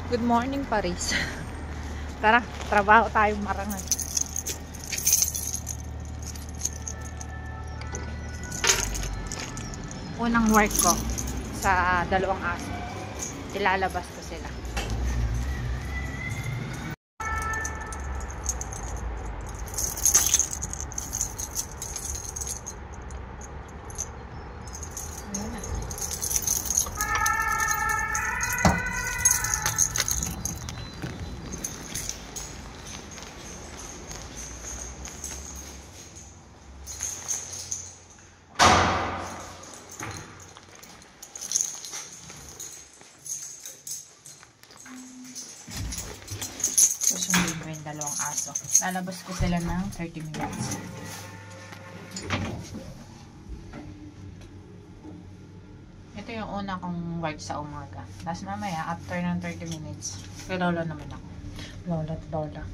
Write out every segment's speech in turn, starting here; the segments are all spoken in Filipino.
Good morning, Paris. Tara, trabaho tayo marangal. Unang work ko sa dalawang aso. Ilalabas ko sila. Susundin ko yung dalawang aso. Lalabas ko sila ng 30 minutes. Ito yung una kong work sa umaga. Tapos mamaya, after ng 30 minutes, kay Lola naman ako. Lola at Lola.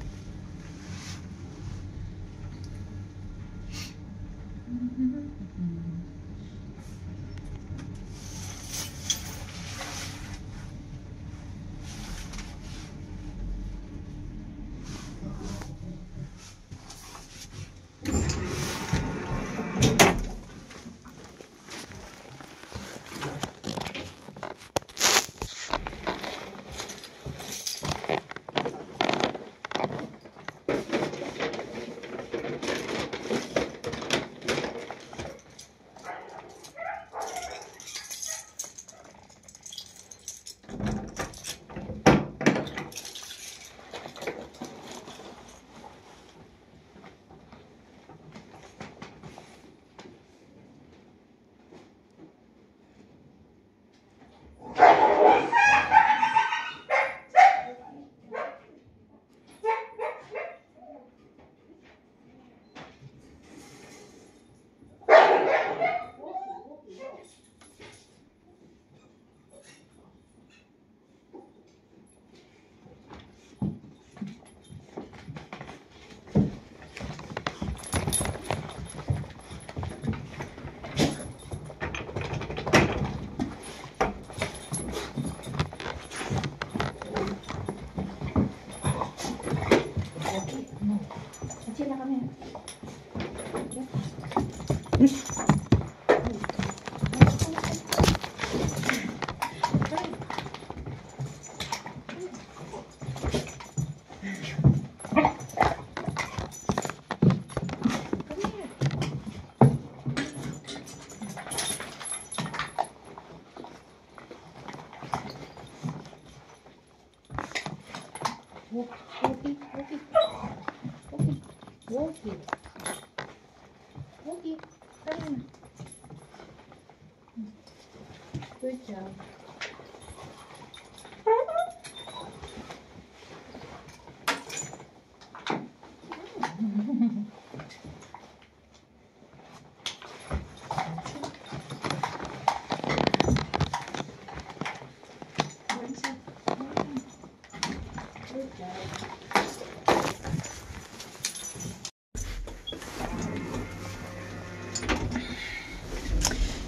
Wookie, come. Good job.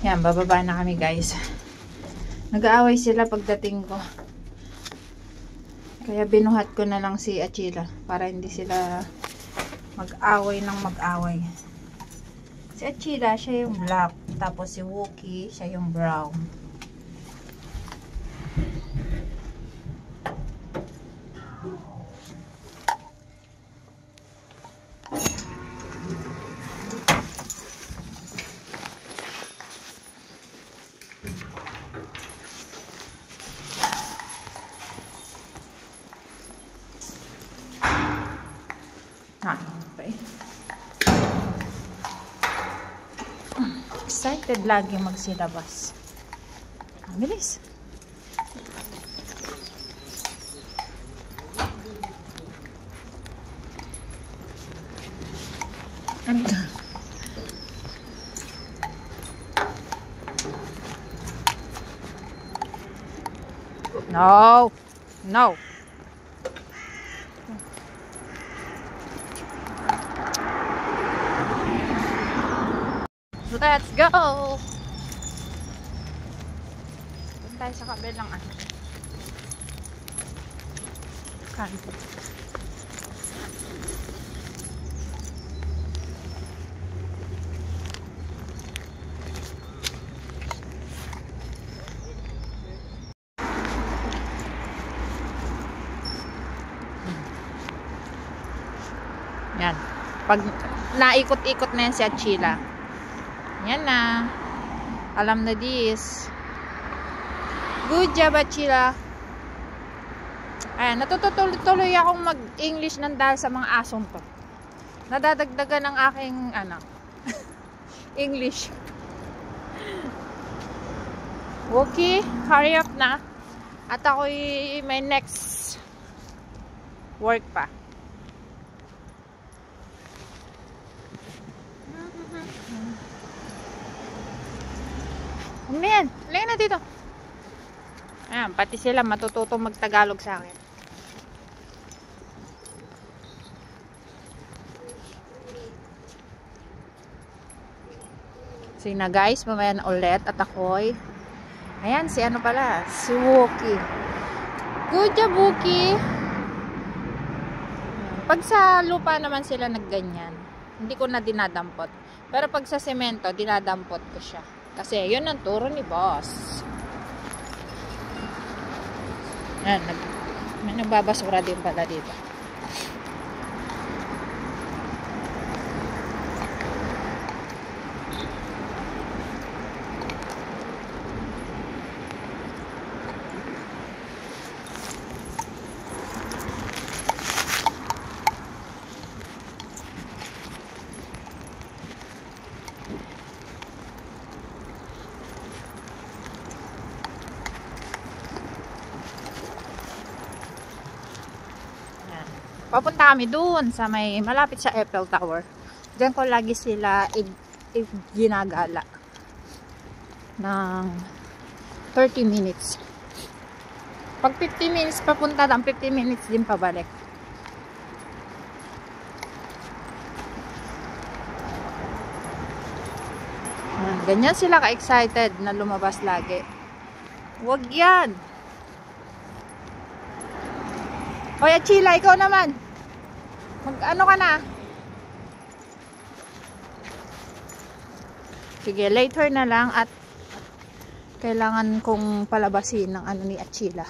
Yan, bababa na kami guys. Nag-aaway sila pagdating ko. Kaya binuhat ko na lang si Achila para hindi sila mag-away ng mag-away. Si Achila, siya yung black. Tapos si Wookie, siya yung brown. Okay. Excited lagi magsilabas. Ang bilis. No. No. Let's go! Doon tayo sa kabilang ano. Kan. Yan. Pag naikot-ikot na yan si Achila. Yan na. Alam na this. Good job, Achila. Ayan, natutuloy akong mag-English ng dahil sa mga asong to. Nadadagdagan ng aking, English. Okay, hurry up na. At ako'y may next work pa. Ayan, lagyan na dito. Ayan, pati sila matututong mag-Tagalog sa akin. Sige na guys, mamaya na ulit at ako'y ayan, si ano pala, si Wookie. Good job, Wookie. Pag sa lupa naman sila nagganyan, hindi ko na dinadampot. Pero pag sa semento, dinadampot ko siya. Kasi yun ang turo ni boss. Ayan, may nagbabasura din pala dito. Papunta kami doon sa may malapit sa Eiffel Tower. Diyan ko lagi sila ginagala ng 30 minutes. Pag 50 minutes papunta, 50 minutes din pabalik. Ganyan sila ka-excited na lumabas lagi. Huwag yan! Hoy, Achila, ikaw naman! Mag-ano ka na? Sige, later na lang at kailangan kong palabasin ng ano ni Achila.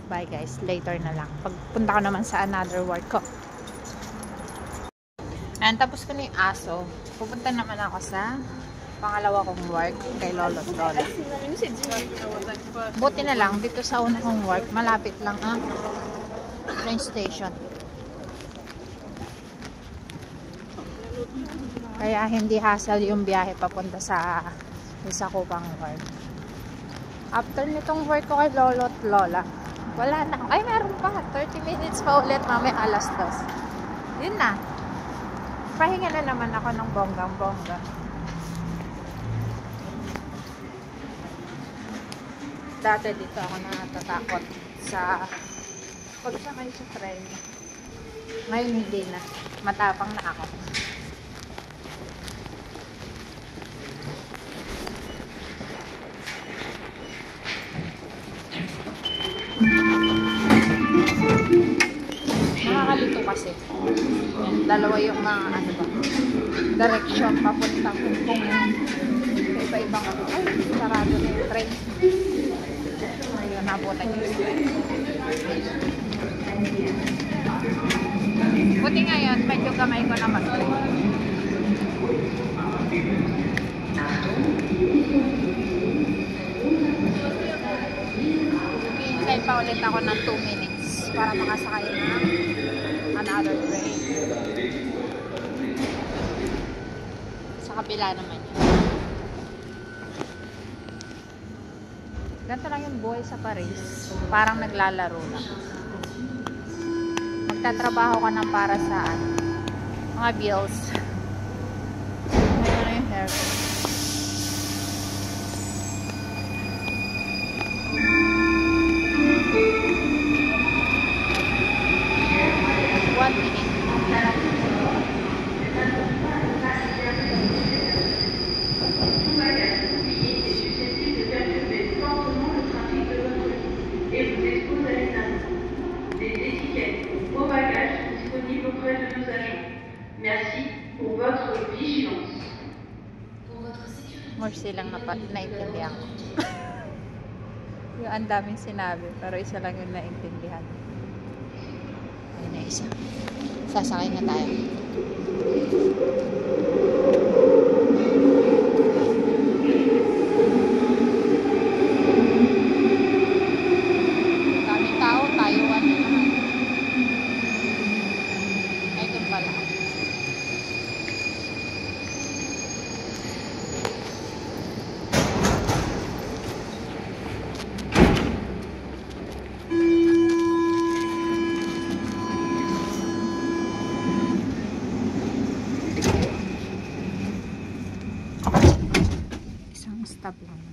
Bye guys, later na lang. Pagpunta ko naman sa another work ko. And tapos ko na yung aso. Pupunta naman ako sa pangalawa kong work kay Lolo at Lola. Buti na lang, dito sa una kong work, malapit lang ang train station. Kaya hindi hassle yung biyahe papunta sa isa ko pang work. After nitong work ko kay Lolo at Lola, wala na. Ay, meron pa. 30 minutes pa ulit, mamaya alas 2. Yun na. Pahinga na naman ako ng bonggang-bongga. Dati dito ako natatakot sa pagsakay sa train. Ngayon hindi na. Matapang na ako. Nakakalito kasi. Yan, dalawa yung mga ano ba, direction papunta kung iba-ibang ako. Ay, sarado na yung train. Ayun, nabutan yun. Buti ngayon, medyo gamay ko na mag-train. Hintay pa ulit ako ng 2 minutes para makasakay na another train. Sa kabila naman yun. Ganito lang yung buhay sa Paris. Parang naglalaro lang. Magtatrabaho ka ng para saan? Mga bills. Ngayon na yung hair ko. More silang naintindihan ko. Yung ang daming sinabi, pero isa lang yung naintindihan. Ayun na isa. Sasakay na tayo. Daming tao, tayo ano naman. Ay, doon pala. Isang stop lang.